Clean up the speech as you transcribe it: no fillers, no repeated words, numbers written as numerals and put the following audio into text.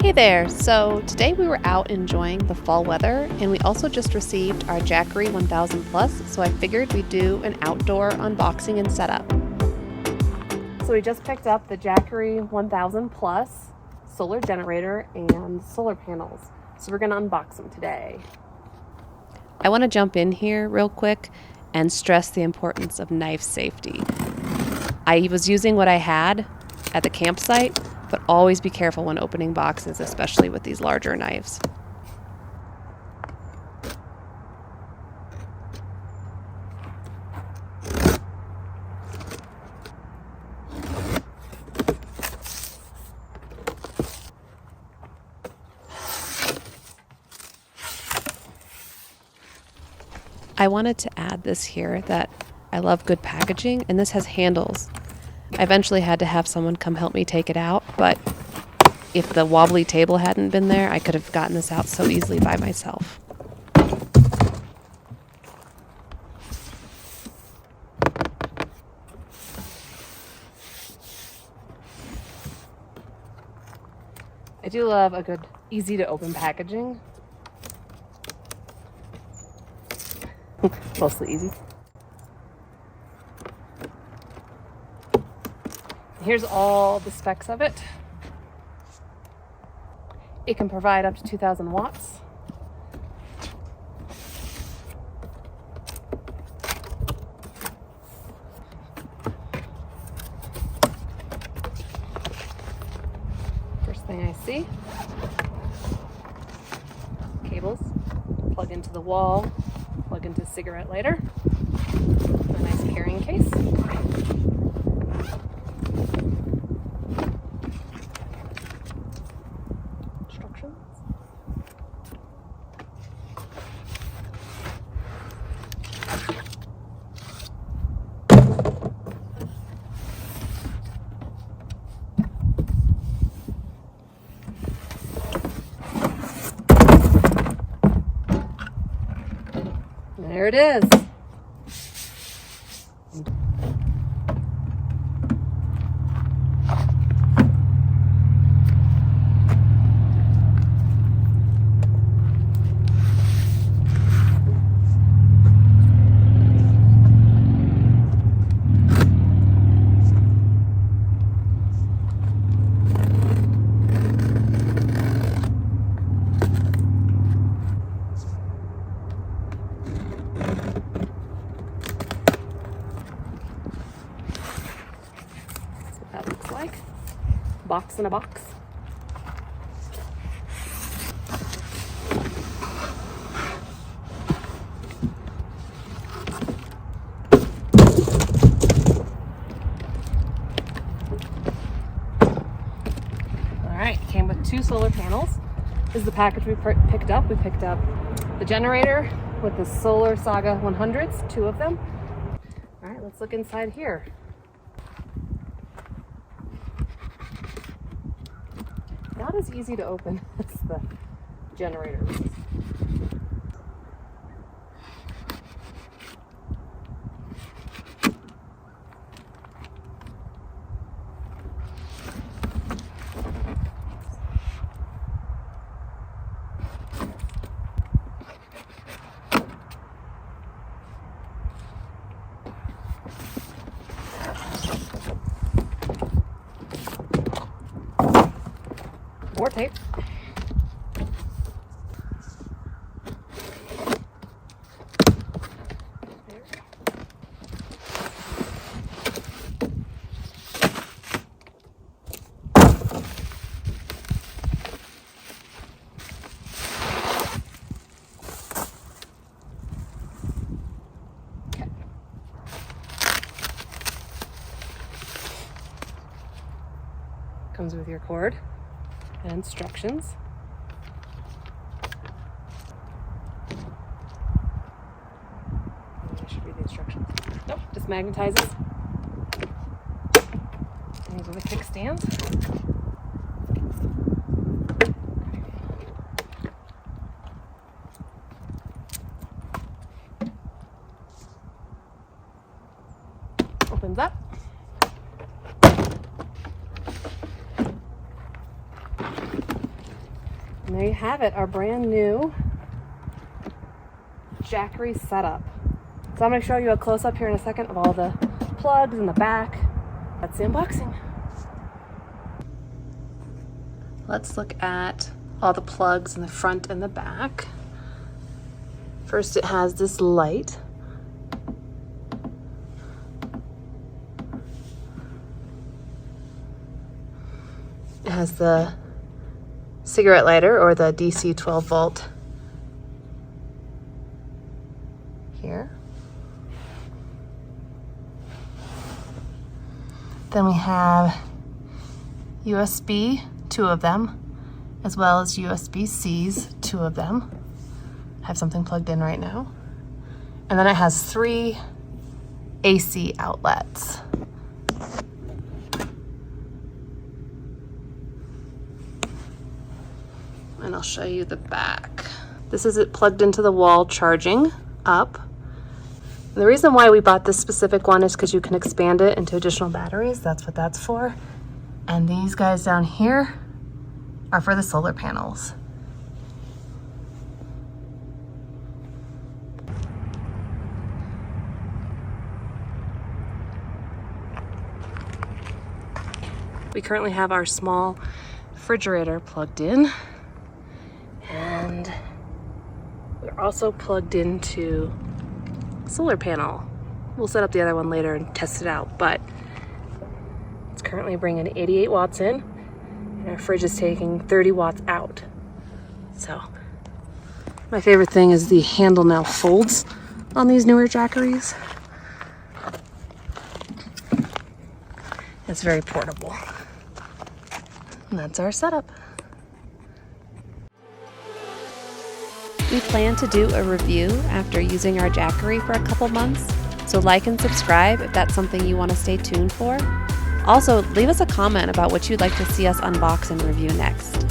Hey there! So today we were out enjoying the fall weather, and we also just received our Jackery 1000 Plus, so I figured we'd do an outdoor unboxing and setup. So we just picked up the Jackery 1000 Plus solar generator and solar panels, so we're going to unbox them today. I want to jump in here real quick and stress the importance of knife safety. I was using what I had at the campsite, but always be careful when opening boxes, especially with these larger knives. I wanted to add this here that I love good packaging, and this has handles. I eventually had to have someone come help me take it out, but if the wobbly table hadn't been there, I could have gotten this out so easily by myself. I do love a good, easy to open packaging. Mostly easy. Here's all the specs of it. It can provide up to 2,000 watts. First thing I see, cables, plug into the wall, plug into a cigarette lighter, a nice carrying case. Instructions. There it is. That looks like box in a box. All right, came with 2 solar panels. This is the package we picked up. We picked up the generator with the Solar Saga 100s, 2 of them. All right, let's look inside here. Not as easy to open as the generator is. More tape. Okay. Comes with your cord and instructions. I should read the instructions. Nope, just magnetizes. And these are the kickstands. Opens up. And there you have it, our brand new Jackery setup. So I'm going to show you a close-up here in a second of all the plugs in the back. That's the unboxing. Let's look at all the plugs in the front and the back. First, it has this light. It has the cigarette lighter or the DC 12 volt here. Then we have USB, 2 of them, as well as USB-Cs, 2 of them. I have something plugged in right now. And then it has 3 AC outlets. And I'll show you the back. This is it plugged into the wall charging up. And the reason why we bought this specific one is because you can expand it into additional batteries. That's what that's for. And these guys down here are for the solar panels. We currently have our small refrigerator plugged in, and we're also plugged into a solar panel. We'll set up the other one later and test it out, but it's currently bringing 88 watts in, and our fridge is taking 30 watts out. So my favorite thing is the handle now folds on these newer Jackeries. It's very portable. And that's our setup. We plan to do a review after using our Jackery for a couple months, so like and subscribe if that's something you want to stay tuned for. Also, leave us a comment about what you'd like to see us unbox and review next.